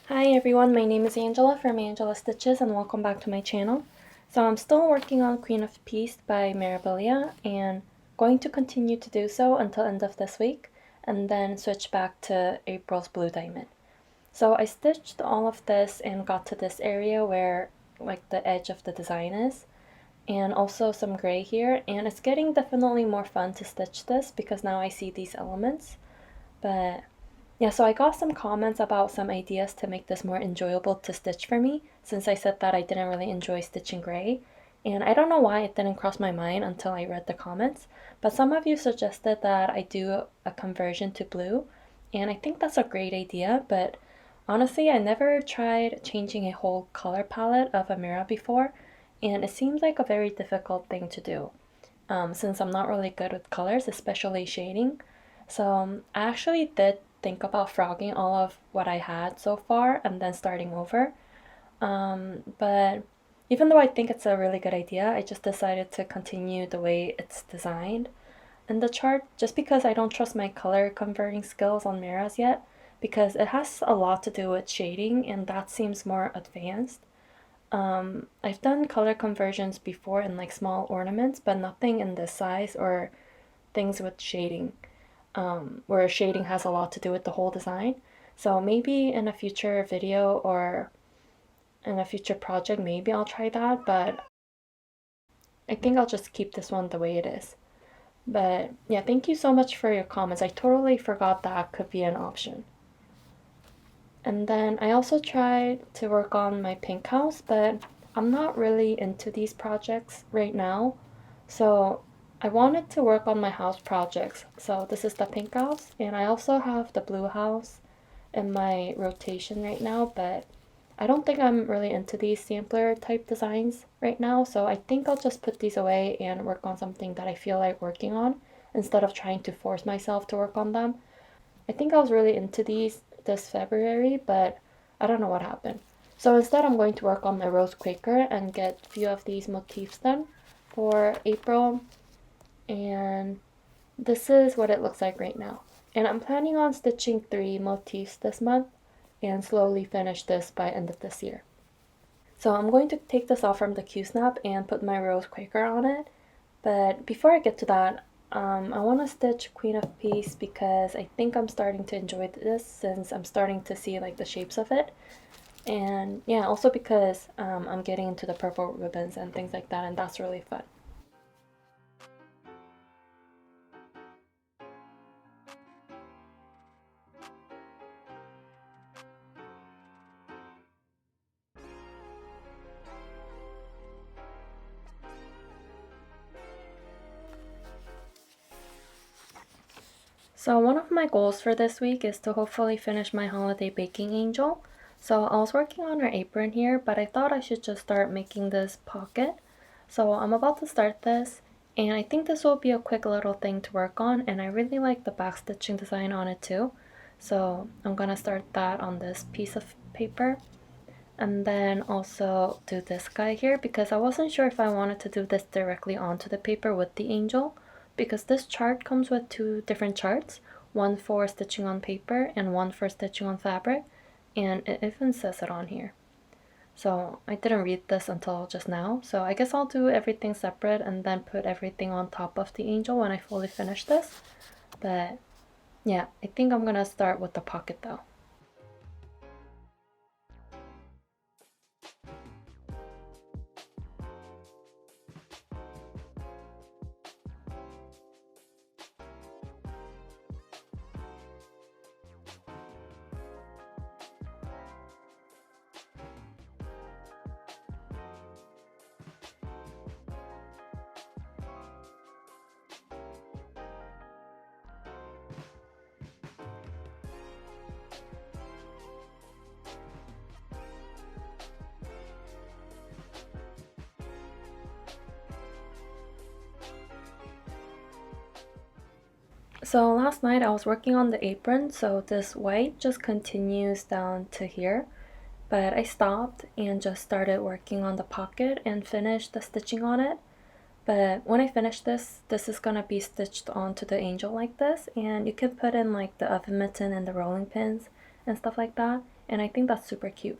Hi everyone, my name is Angela from Angela Stitches and welcome back to my channel. So I'm still working on Queen of Peace by Mirabilia and going to continue to do so until end of this week and then switch back to April's Blue Diamond. So I stitched all of this and got to this area where like the edge of the design is, and also some gray here, and it's getting definitely more fun to stitch this because now I see these elements. But yeah, so I got some comments about some ideas to make this more enjoyable to stitch for me, since I said that I didn't really enjoy stitching gray. And I don't know why it didn't cross my mind until I read the comments, but some of you suggested that I do a conversion to blue, and I think that's a great idea, but honestly, I never tried changing a whole color palette of a mirror before, and it seems like a very difficult thing to do, since I'm not really good with colors, especially shading. So I actually did think about frogging all of what I had so far and then starting over. But even though I think it's a really good idea, I just decided to continue the way it's designed in the chart just because I don't trust my color converting skills on mirrors yet, because it has a lot to do with shading and that seems more advanced. I've done color conversions before in like small ornaments, but nothing in this size or things with shading, where shading has a lot to do with the whole design. So maybe in a future video or in a future project, maybe I'll try that, but I think I'll just keep this one the way it is. But yeah, thank you so much for your comments. I totally forgot that could be an option. And then I also tried to work on my pink house, but I'm not really into these projects right now. So I wanted to work on my house projects. So this is the pink house, and I also have the blue house in my rotation right now, but I don't think I'm really into these sampler type designs right now. So I think I'll just put these away and work on something that I feel like working on instead of trying to force myself to work on them. I think I was really into these this February, but I don't know what happened. So instead, I'm going to work on my Rose Quaker and get a few of these motifs done for April. And this is what it looks like right now. And I'm planning on stitching 3 motifs this month and slowly finish this by end of this year. So I'm going to take this off from the Q-snap and put my Rose Quaker on it. But before I get to that, I want to stitch Queen of Peace because I think I'm starting to enjoy this since I'm starting to see like the shapes of it. And yeah, also because I'm getting into the purple ribbons and things like that, and that's really fun. So one of my goals for this week is to hopefully finish my holiday baking angel. So I was working on her apron here, but I thought I should just start making this pocket. So I'm about to start this, and I think this will be a quick little thing to work on, and I really like the backstitching design on it too. So I'm gonna start that on this piece of paper, and then also do this guy here because I wasn't sure if I wanted to do this directly onto the paper with the angel, because this chart comes with 2 different charts, one for stitching on paper and one for stitching on fabric, and it even says it on here. So I didn't read this until just now, so I guess I'll do everything separate and then put everything on top of the angel when I fully finish this. But yeah, I think I'm gonna start with the pocket though. So last night I was working on the apron, so this white just continues down to here, but I stopped and just started working on the pocket and finished the stitching on it. But when I finish this, this is gonna be stitched onto the angel like this, and you can put in like the oven mitten and the rolling pins and stuff like that, and I think that's super cute.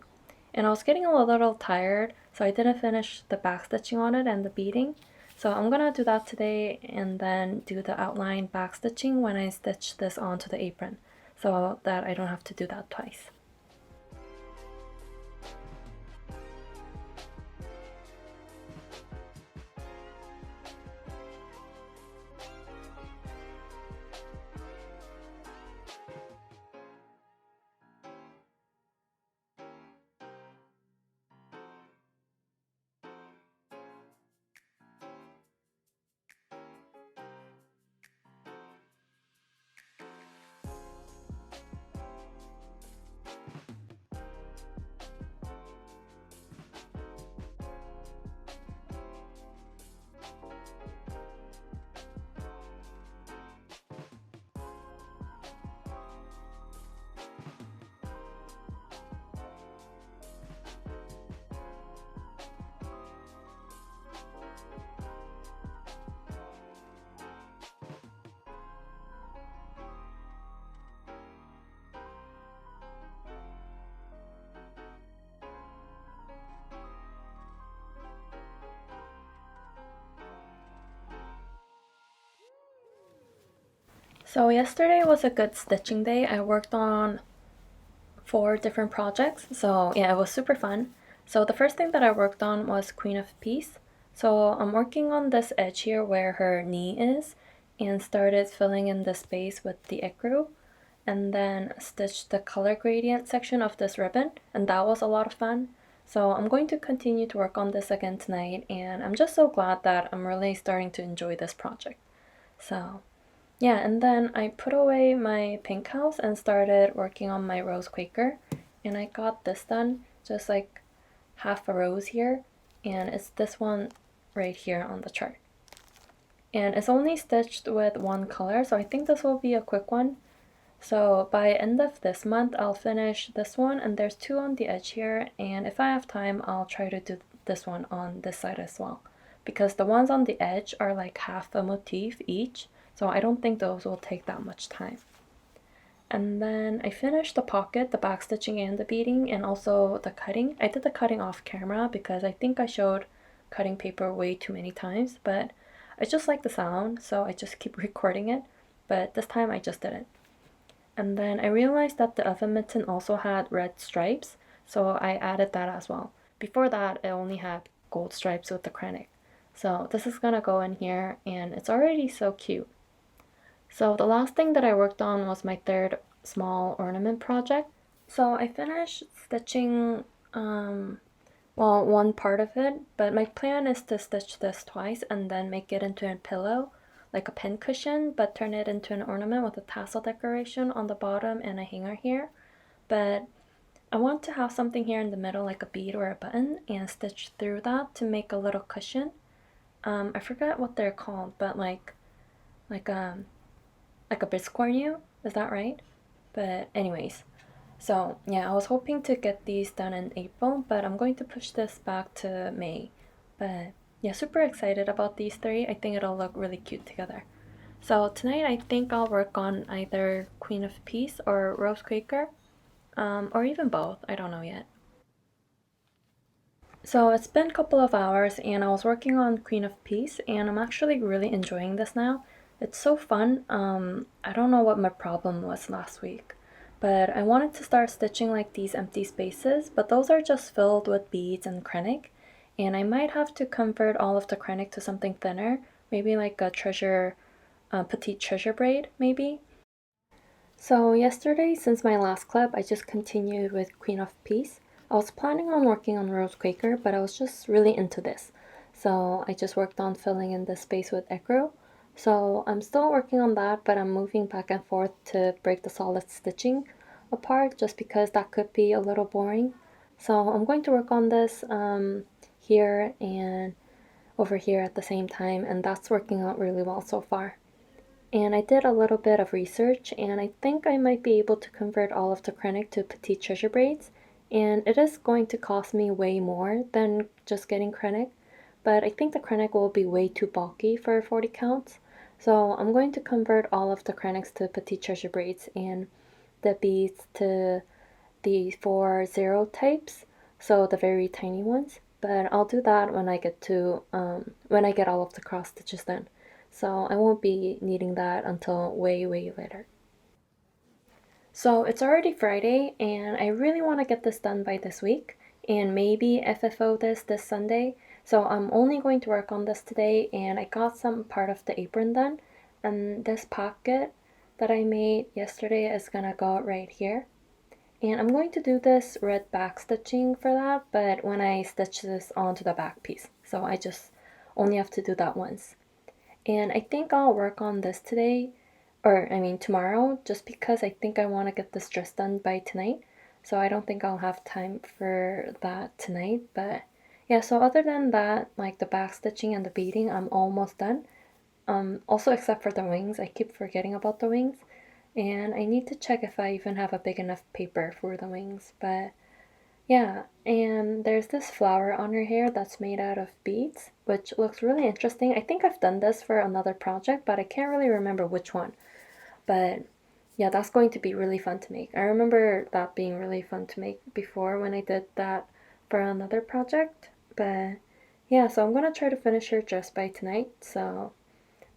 And I was getting a little tired, so I didn't finish the back stitching on it and the beading. So I'm gonna do that today and then do the outline back stitching when I stitch this onto the apron, so that I don't have to do that twice. So yesterday was a good stitching day. I worked on 4 different projects, so yeah, it was super fun. So the first thing that I worked on was Queen of Peace. So I'm working on this edge here where her knee is, and started filling in the space with the ecru, and then stitched the color gradient section of this ribbon, and that was a lot of fun. So I'm going to continue to work on this again tonight, and I'm just so glad that I'm really starting to enjoy this project. So yeah, and then I put away my pink house and started working on my rose Quaker, and I got this done, just like half a rose here, and it's this one right here on the chart. And it's only stitched with one color, so I think this will be a quick one. So by end of this month, I'll finish this one, and there's 2 on the edge here, and if I have time, I'll try to do this one on this side as well, because the ones on the edge are like half a motif each, so I don't think those will take that much time. And then I finished the pocket, the back stitching and the beading, and also the cutting. I did the cutting off camera because I think I showed cutting paper way too many times, but I just like the sound, so I just keep recording it, but this time I just didn't. And then I realized that the oven mitten also had red stripes, so I added that as well. Before that, it only had gold stripes with the krennic. So this is gonna go in here, and it's already so cute. So the last thing that I worked on was my 3rd small ornament project. So I finished stitching, well, one part of it, but my plan is to stitch this twice and then make it into a pillow, like a pin cushion, but turn it into an ornament with a tassel decoration on the bottom and a hanger here. But I want to have something here in the middle, like a bead or a button, and stitch through that to make a little cushion. I forgot what they're called, but like a biscornu, is that right? But anyways, so yeah, I was hoping to get these done in April, but I'm going to push this back to May. But yeah, super excited about these 3. I think it'll look really cute together. So tonight I think I'll work on either Queen of Peace or Rose Quaker, or even both, I don't know yet. So it's been a couple of hours and I was working on Queen of Peace, and I'm actually really enjoying this now. It's so fun. I don't know what my problem was last week, but I wanted to start stitching like these empty spaces, but those are just filled with beads and krennic, and I might have to convert all of the krennic to something thinner, maybe like a petite treasure braid, maybe. So yesterday, since my last clip, I just continued with Queen of Peace. I was planning on working on Rose Quaker, but I was just really into this. So I just worked on filling in the space with ecru. So I'm still working on that, but I'm moving back and forth to break the solid stitching apart just because that could be a little boring. So I'm going to work on this here and over here at the same time, and that's working out really well so far. And I did a little bit of research, and I think I might be able to convert all of the krennic to petite treasure braids, and it is going to cost me way more than just getting krennic, but I think the krennic will be way too bulky for 40 counts, so I'm going to convert all of the krennics to petite treasure braids and the beads to the 4-0 types, so the very tiny ones. But I'll do that when I get to when I get all of the cross stitches done. So I won't be needing that until way later. So it's already Friday, and I really want to get this done by this week, and maybe FFO this Sunday. So I'm only going to work on this today, and I got some part of the apron done, and this pocket that I made yesterday is gonna go right here. And I'm going to do this red back stitching for that, but when I stitch this onto the back piece. So I just only have to do that once. And I think I'll work on this today, or I mean tomorrow, just because I think I want to get this dress done by tonight. So I don't think I'll have time for that tonight. But yeah, so other than that, like the back stitching and the beading, I'm almost done. Also except for the wings, I keep forgetting about the wings. And I need to check if I even have a big enough paper for the wings. But yeah, and there's this flower on her hair that's made out of beads, which looks really interesting. I think I've done this for another project, but I can't really remember which one. But yeah, that's going to be really fun to make. I remember that being really fun to make before when I did that for another project. But yeah, so I'm gonna try to finish her dress by tonight, so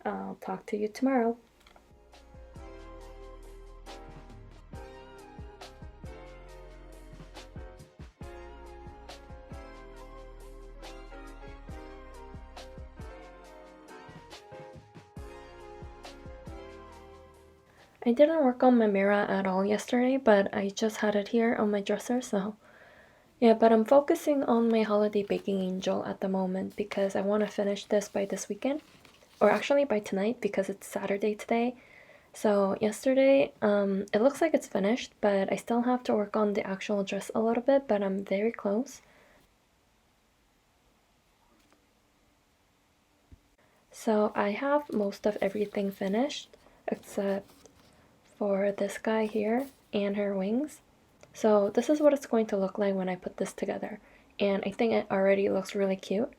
I'll talk to you tomorrow. I didn't work on my mirror at all yesterday, but I just had it here on my dresser, so yeah, but I'm focusing on my holiday baking angel at the moment because I want to finish this by this weekend, or actually by tonight because it's Saturday today. So yesterday, it looks like it's finished, but I still have to work on the actual dress a little bit, but I'm very close. So I have most of everything finished except for this guy here and her wings. So this is what it's going to look like when I put this together. And I think it already looks really cute.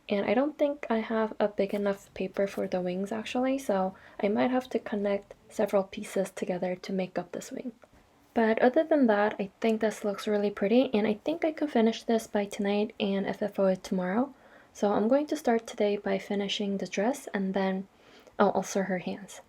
And I don't think I have a big enough paper for the wings actually, so I might have to connect several pieces together to make up this wing. But other than that, I think this looks really pretty, and I think I can finish this by tonight and FFO it tomorrow. So I'm going to start today by finishing the dress, and then I'll also her hands.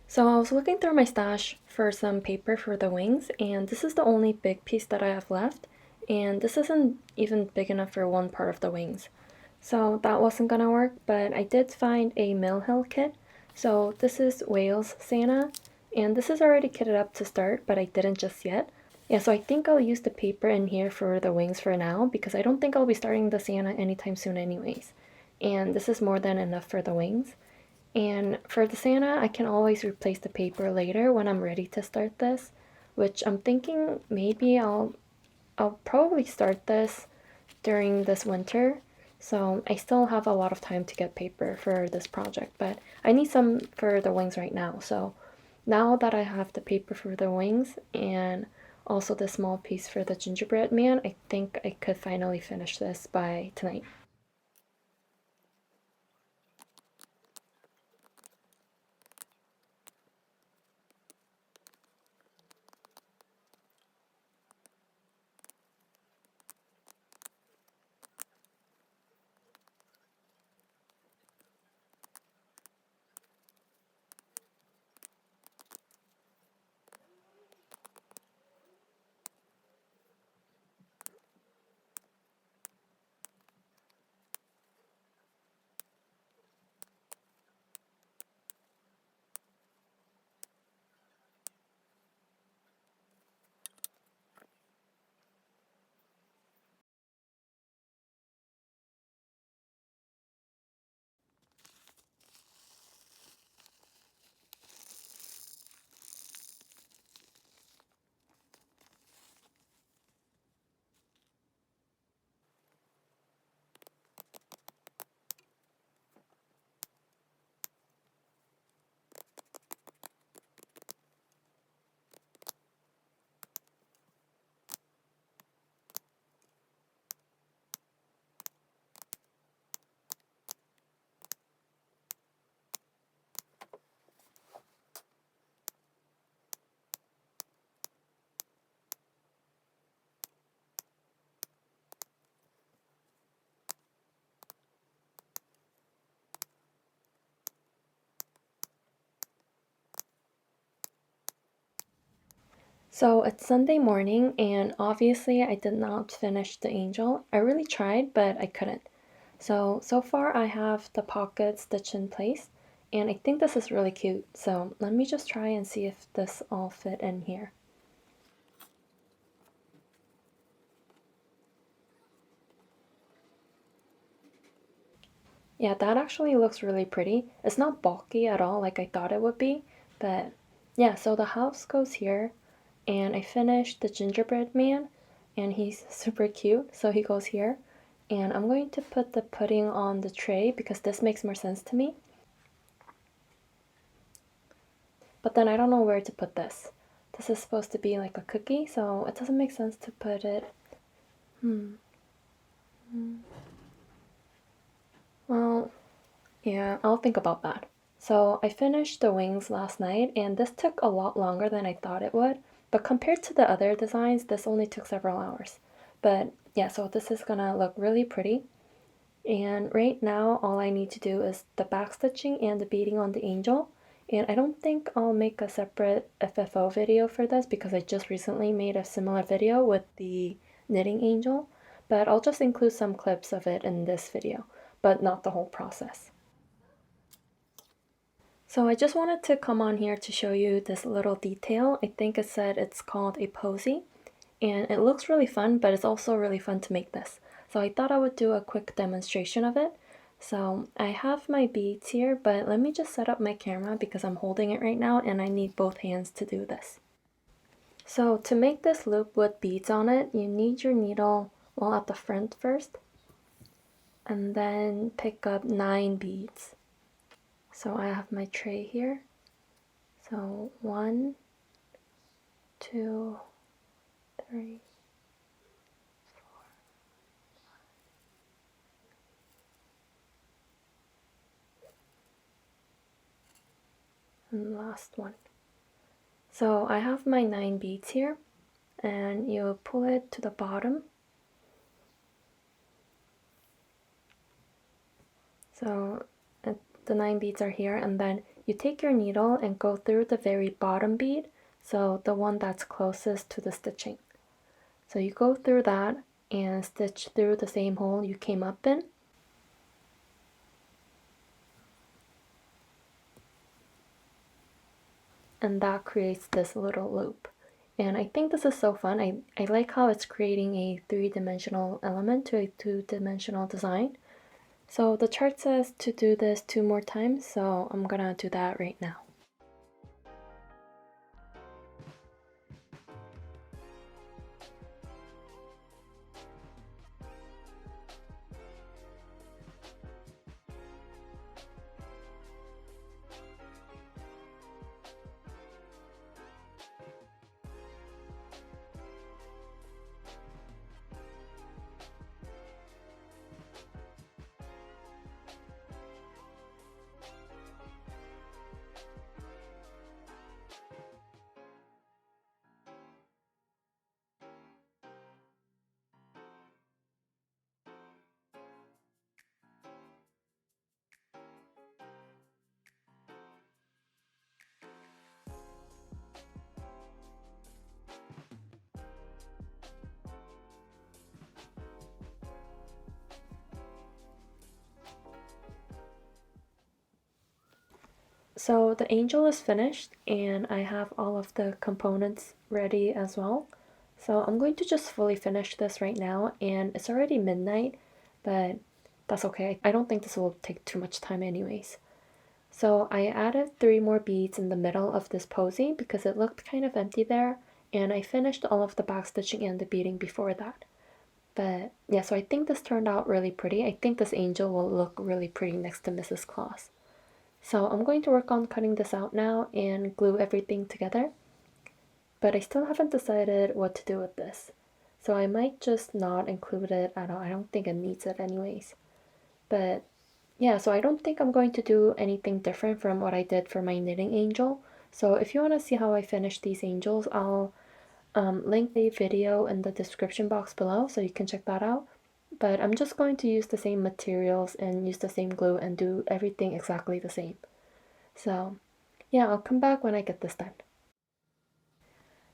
So I was looking through my stash for some paper for the wings, and this is the only big piece that I have left, and this isn't even big enough for one part of the wings. So that wasn't gonna work, but I did find a Mill Hill kit. So this is Wales Santa, and this is already kitted up to start, but I didn't just yet. Yeah, so I think I'll use the paper in here for the wings for now, because I don't think I'll be starting the Santa anytime soon anyways. And this is more than enough for the wings. And for the Santa, I can always replace the paper later when I'm ready to start this, which I'm thinking maybe I'll probably start this during this winter. So I still have a lot of time to get paper for this project, but I need some for the wings right now. So now that I have the paper for the wings and also the small piece for the gingerbread man, I think I could finally finish this by tonight. So it's Sunday morning, and obviously I did not finish the angel. I really tried, but I couldn't. So far I have the pocket stitch in place, and I think this is really cute. So let me just try and see if this all fit in here. Yeah, that actually looks really pretty. It's not bulky at all like I thought it would be, but yeah, so the house goes here, and I finished the gingerbread man, and he's super cute, so he goes here. And I'm going to put the pudding on the tray because this makes more sense to me. But then I don't know where to put this. This is supposed to be like a cookie, so it doesn't make sense to put it. Well, yeah, I'll think about that. So I finished the wings last night, and this took a lot longer than I thought it would. But compared to the other designs, this only took several hours. But yeah, so this is gonna look really pretty. And right now, all I need to do is the back stitching and the beading on the angel. And I don't think I'll make a separate FFO video for this because I just recently made a similar video with the knitting angel. But I'll just include some clips of it in this video, but not the whole process. So I just wanted to come on here to show you this little detail. I think it said it's called a posy, and it looks really fun, but it's also really fun to make this. So I thought I would do a quick demonstration of it. So I have my beads here, but let me just set up my camera because I'm holding it right now and I need both hands to do this. So to make this loop with beads on it, you need your needle, well, at the front first, and then pick up 9 beads. So I have my tray here. So 1, 2, 3, and the last one. So I have my 9 beads here, and you pull it to the bottom. So the 9 beads are here, and then you take your needle and go through the very bottom bead, so the one that's closest to the stitching. So you go through that and stitch through the same hole you came up in. And that creates this little loop. And I think this is so fun. I like how it's creating a 3-dimensional element to a 2-dimensional design. So the chart says to do this 2 more times, so I'm gonna do that right now. So the angel is finished, and I have all of the components ready as well. So I'm going to just fully finish this right now, and it's already midnight, but that's okay. I don't think this will take too much time anyways. So I added 3 more beads in the middle of this posy because it looked kind of empty there, and I finished all of the back stitching and the beading before that. But yeah, so I think this turned out really pretty. I think this angel will look really pretty next to Mrs. Claus. So I'm going to work on cutting this out now and glue everything together. But I still haven't decided what to do with this. So I might just not include it at all. I don't think it needs it anyways. But yeah, so I don't think I'm going to do anything different from what I did for my knitting angel. So if you want to see how I finish these angels, I'll link a video in the description box below so you can check that out. But I'm just going to use the same materials and use the same glue and do everything exactly the same. So yeah, I'll come back when I get this done.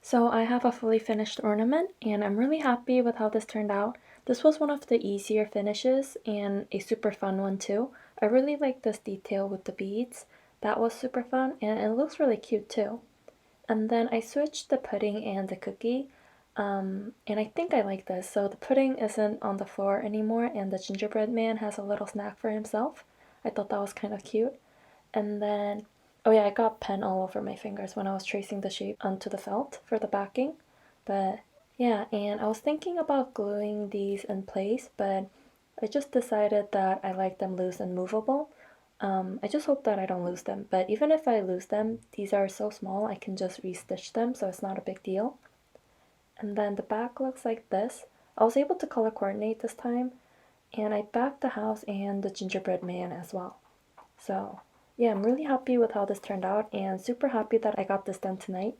So I have a fully finished ornament and I'm really happy with how this turned out. This was one of the easier finishes and a super fun one too. I really like this detail with the beads. That was super fun and it looks really cute too. And then I switched the pudding and the cookie. And I think I like this. So the pudding isn't on the floor anymore and the gingerbread man has a little snack for himself. I thought that was kind of cute. And then, oh yeah, I got pen all over my fingers when I was tracing the shape onto the felt for the backing. But yeah, and I was thinking about gluing these in place, but I just decided that I like them loose and movable. I just hope that I don't lose them, but even if I lose them, these are so small I can just restitch them, so it's not a big deal. And then the back looks like this. I was able to color coordinate this time, and I backed the house and the gingerbread man as well. So yeah, I'm really happy with how this turned out and super happy that I got this done tonight.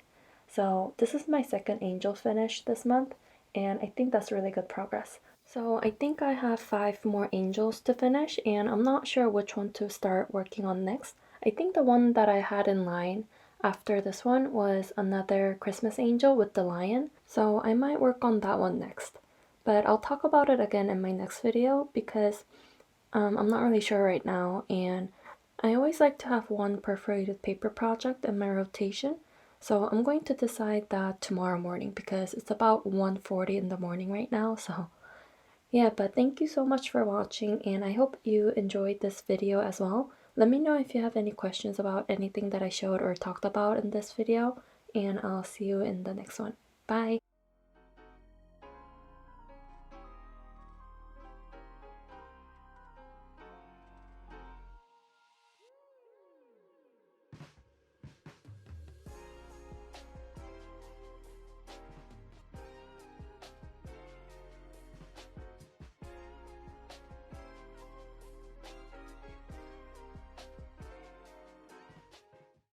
So this is my second angel finish this month and I think that's really good progress. So I think I have 5 more angels to finish and I'm not sure which one to start working on next. I think the one that I had in line after this one was another Christmas angel with the lion. So I might work on that one next. But I'll talk about it again in my next video because I'm not really sure right now, and I always like to have one perforated paper project in my rotation, so I'm going to decide that tomorrow morning because it's about 1:40 in the morning right now, so yeah, but thank you so much for watching, and I hope you enjoyed this video as well. Let me know if you have any questions about anything that I showed or talked about in this video, and I'll see you in the next one. Bye!